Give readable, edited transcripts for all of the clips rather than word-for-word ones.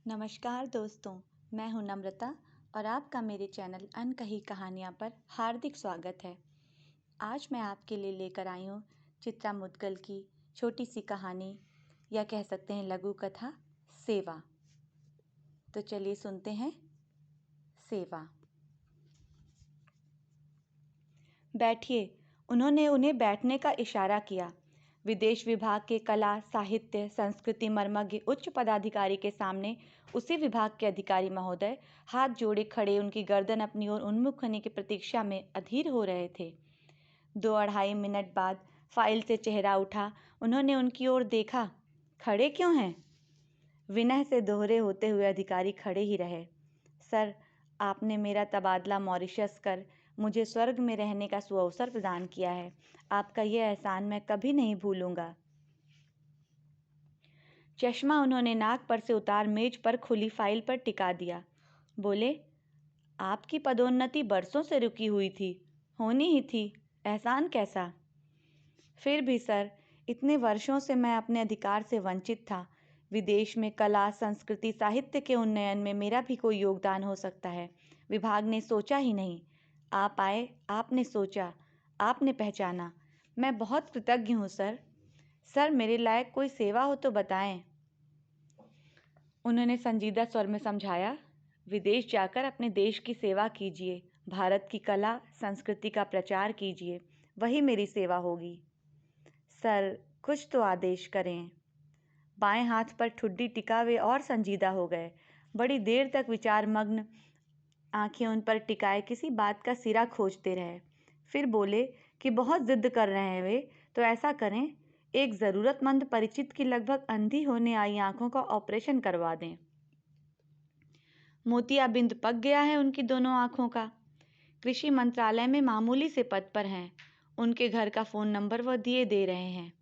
नमस्कार दोस्तों, मैं हूं नम्रता और आपका मेरे चैनल अनकही कहानियां पर हार्दिक स्वागत है। आज मैं आपके लिए लेकर आई हूं चित्रा मुद्गल की छोटी सी कहानी या कह सकते हैं लघु कथा सेवा। तो चलिए सुनते हैं सेवा। बैठिए, उन्होंने उन्हें बैठने का इशारा किया। विदेश विभाग के कला, साहित्य, संस्कृति मर्मज्ञ उच्च पदाधिकारी के सामने उसी विभाग के अधिकारी महोदय हाथ जोड़े खड़े उनकी गर्दन अपनी ओर उन्मुख होने की प्रतीक्षा में अधीर हो रहे थे। 2-2.5 मिनट बाद फाइल से चेहरा उठा। उन्होंने उनकी ओर देखा। खड़े क्यों हैं? विनय से दोहरे होते हुए अधिकारी खड़े ही रहे। सर, आपने मेरा तबादला मॉरिशस कर मुझे स्वर्ग में रहने का सुअवसर प्रदान किया है। आपका यह एहसान मैं कभी नहीं भूलूंगा। चश्मा उन्होंने नाक पर से उतार मेज पर खुली फाइल पर टिका दिया। बोले, आपकी पदोन्नति बरसों से रुकी हुई थी, होनी ही थी, एहसान कैसा? फिर भी सर, इतने वर्षों से मैं अपने अधिकार से वंचित था। विदेश में कला, संस्कृति, साहित्य के उन्नयन में मेरा भी कोई योगदान हो सकता है। विभाग ने सोचा ही नहीं। आप आए, आपने सोचा, आपने पहचाना। मैं बहुत कृतज्ञ हूँ सर। सर, मेरे लायक कोई सेवा हो तो बताएं। उन्होंने संजीदा स्वर में समझाया, विदेश जाकर अपने देश की सेवा कीजिए, भारत की कला संस्कृति का प्रचार कीजिए, वही मेरी सेवा होगी। सर, कुछ तो आदेश करें। बाएं हाथ पर ठुड्डी टिका वे और संजीदा हो गए। बड़ी देर तक विचारमग्न आंखें उन पर टिकाए किसी बात का सिरा खोजते रहे। फिर बोले कि बहुत जिद कर रहे हैं वे, तो ऐसा करें, एक ज़रूरतमंद परिचित की लगभग अंधी होने आई आंखों का ऑपरेशन करवा दें। मोतियाबिंद पक गया है उनकी दोनों आंखों का। कृषि मंत्रालय में मामूली से पद पर हैं। उनके घर का फ़ोन नंबर वह दिए दे रहे हैं।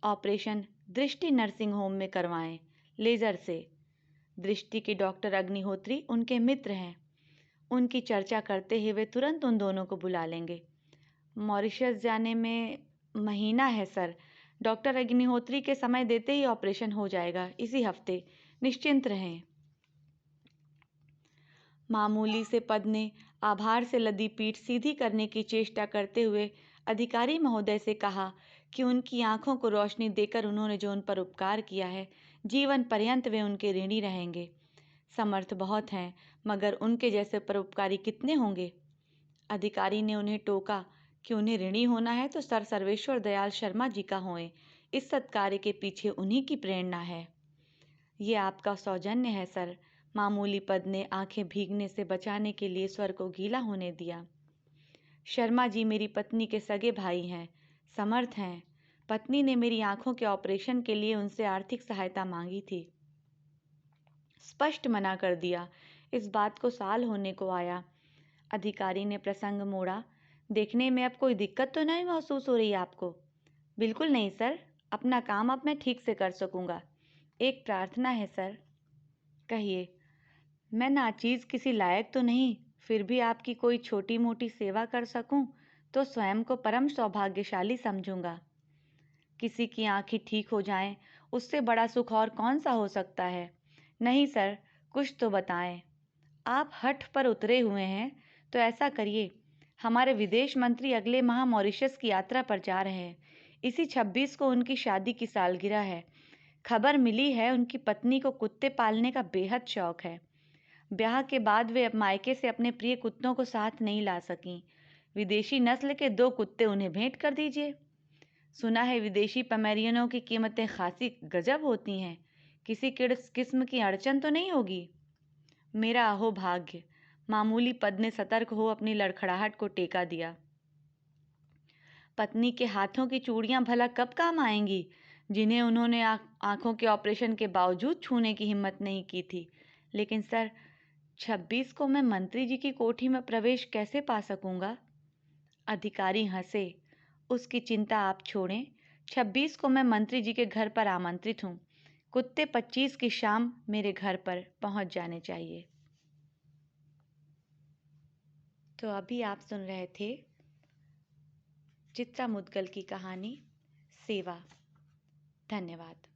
ऑपरेशन दृष्टि नर्सिंग होम में करवाएं, लेज़र से। दृष्टि के डॉक्टर अग्निहोत्री उनके मित्र हैं। उनकी चर्चा करते ही वे तुरंत उन दोनों को बुला लेंगे। मॉरिशस जाने में महीना है सर। डॉक्टर अग्निहोत्री के समय देते ही ऑपरेशन हो जाएगा, इसी हफ्ते। निश्चिंत रहें। मामूली से पद ने आभार से लदी पीठ सीधी करने की चेष्टा करते हुए अधिकारी महोदय से कहा कि उनकी आंखों को रोशनी देकर उन्होंने जो उन पर उपकार किया है, जीवन पर्यंत वे उनके ऋणी रहेंगे। समर्थ बहुत हैं, मगर उनके जैसे परोपकारी कितने होंगे? अधिकारी ने उन्हें टोका कि उन्हें ऋणी होना है तो सर सर्वेश्वर दयाल शर्मा जी का होए। इस सत्कार्य के पीछे उन्हीं की प्रेरणा है। ये आपका सौजन्य है सर। मामूली पद ने आंखें भीगने से बचाने के लिए स्वर को गीला होने दिया। शर्मा जी मेरी पत्नी के सगे भाई हैं, समर्थ हैं। पत्नी ने मेरी आंखों के ऑपरेशन के लिए उनसे आर्थिक सहायता मांगी थी। स्पष्ट मना कर दिया। इस बात को साल होने को आया। अधिकारी ने प्रसंग मोड़ा। देखने में अब कोई दिक्कत तो नहीं महसूस हो रही आपको? बिल्कुल नहीं सर, अपना काम अब मैं ठीक से कर सकूंगा। एक प्रार्थना है सर। कहिए। मैं नाचीज किसी लायक तो नहीं, फिर भी आपकी कोई छोटी मोटी सेवा कर सकूं तो स्वयं को परम सौभाग्यशाली समझूंगा। किसी की आंखें ठीक हो जाएं, उससे बड़ा सुख और कौन सा हो सकता है? नहीं सर, कुछ तो बताएं। आप हठ पर उतरे हुए हैं तो ऐसा करिए, हमारे विदेश मंत्री अगले माह मॉरिशस की यात्रा पर जा रहे हैं। इसी 26 को उनकी शादी की सालगिरह है। खबर मिली है उनकी पत्नी को कुत्ते पालने का बेहद शौक है। ब्याह के बाद वे मायके से अपने प्रिय कुत्तों को साथ नहीं ला सकीं। विदेशी नस्ल के 2 कुत्ते उन्हें भेंट कर दीजिए। सुना है विदेशी पमेरियनों की कीमतें खासी गजब होती हैं। किसी किस्म की अड़चन तो नहीं होगी? मेरा अहो भाग्य। मामूली पद ने सतर्क हो अपनी लड़खड़ाहट को टेका दिया। पत्नी के हाथों की चूड़ियां भला कब काम आएंगी, जिन्हें उन्होंने आंखों के ऑपरेशन के बावजूद छूने की हिम्मत नहीं की थी। लेकिन सर, 26 को मैं मंत्री जी की कोठी में प्रवेश कैसे पा सकूंगा? अधिकारी हंसे। उसकी चिंता आप छोड़ें। 26 को मैं मंत्री जी के घर पर आमंत्रित हूँ। कुत्ते 25 की शाम मेरे घर पर पहुंच जाने चाहिए। तो अभी आप सुन रहे थे चित्रा मुद्गल की कहानी सेवा। धन्यवाद।